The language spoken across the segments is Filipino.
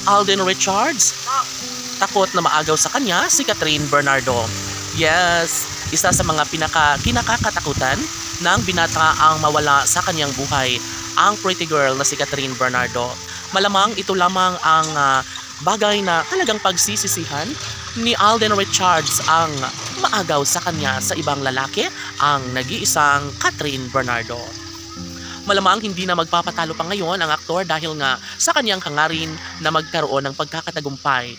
Alden Richards, takot na maagaw sa kanya si Catherine Bernardo. Yes, isa sa mga kinakakatakutan ng binata ang mawala sa kanyang buhay, ang pretty girl na si Catherine Bernardo. Malamang ito lamang ang bagay na talagang pagsisisihan ni Alden Richards ang maagaw sa kanya sa ibang lalaki, ang nag-iisang Catherine Bernardo. Malamang hindi na magpapatalo pa ngayon ang aktor dahil nga sa kanyang hangarin na magkaroon ng pagkakatagumpay.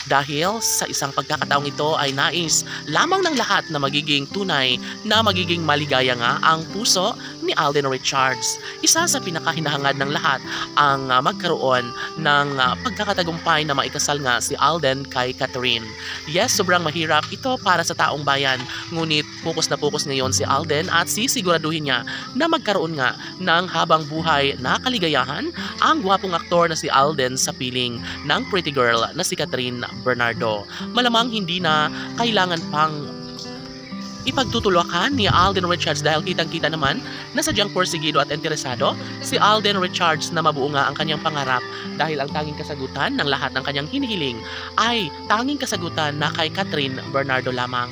Dahil sa isang pagkakataong ito ay nais lamang ng lahat na magiging tunay na magiging maligaya nga ang puso ni Alden Richards. Isa sa pinakahinahangad ng lahat ang magkaroon ng pagkakatagumpay na maikasal nga si Alden kay Catherine. Yes, sobrang mahirap ito para sa taong bayan, ngunit focus na focus ngayon si Alden at sisiguraduhin niya na magkaroon nga ng habang buhay na kaligayahan ang gwapong aktor na si Alden sa piling ng pretty girl na si Catherine Bernardo. Malamang hindi na kailangan pang ipagtutulakan ni Alden Richards dahil kitang-kita naman na sadyang porsigido at interesado si Alden Richards na mabuo nga ang kanyang pangarap dahil ang tanging kasagutan ng lahat ng kanyang hinihiling ay tanging kasagutan na kay Catherine Bernardo lamang.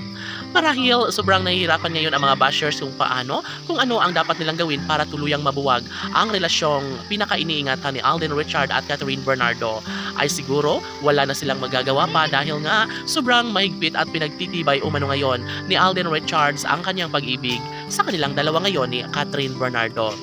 Marahil sobrang nahihirapan ngayon ang mga bashers kung ano ang dapat nilang gawin para tuluyang mabuwag ang relasyong pinaka-iniingatan ni Alden Richards at Catherine Bernardo. Ay siguro wala na silang magagawa pa dahil nga sobrang mahigpit at pinagtitibay umano ngayon ni Alden Richards ang kanyang pag-ibig sa kanilang dalawa ngayon ni Catherine Bernardo.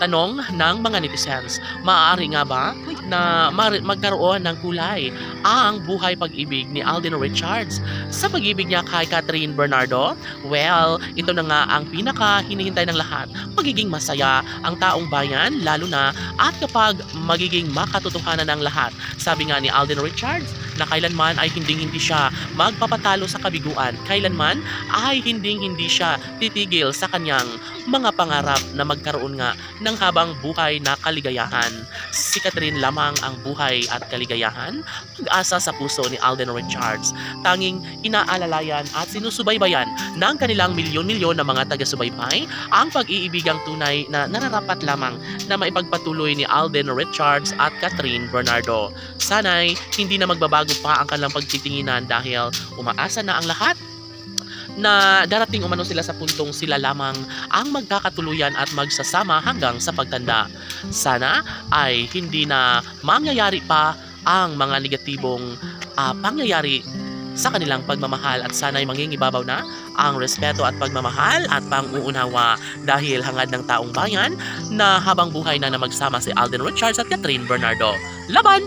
Tanong ng mga netizens, maaari nga ba na magkaroon ng kulay ang buhay pag-ibig ni Alden Richards sa pag-ibig niya kay Catherine Bernardo? Well, ito na nga ang pinaka-hinihintay ng lahat. Magiging masaya ang taong bayan lalo na at kapag magiging makatotohanan ng lahat. Sabi nga ni Alden Richards na kailanman ay hindi siya magpapatalo sa kabiguan. Kailanman ay hindi siya titigil sa kanyang mga pangarap na magkaroon nga ng habang buhay na kaligayahan. Si Catherine lamang ang buhay at kaligayahan, pag-asa sa puso ni Alden Richards. Tanging inaalalayan at sinusubaybayan ng kanilang milyon-milyon na mga taga-subaybay ang pag-iibigang tunay na nararapat lamang na maipagpatuloy ni Alden Richards at Catherine Bernardo. Sana'y hindi na magbabago pa ang kanilang pagtitinginan dahil umaasa na ang lahat na darating umano sila sa puntong sila lamang ang magkakatuluyan at magsasama hanggang sa pagtanda. Sana ay hindi na mangyayari pa ang mga negatibong pangyayari sa kanilang pagmamahal at sana ay mangingibabaw na ang respeto at pagmamahal at pang-uunawa dahil hangad ng taong bayan na habang buhay na magsama si Alden Richards at Catherine Bernardo. Laban!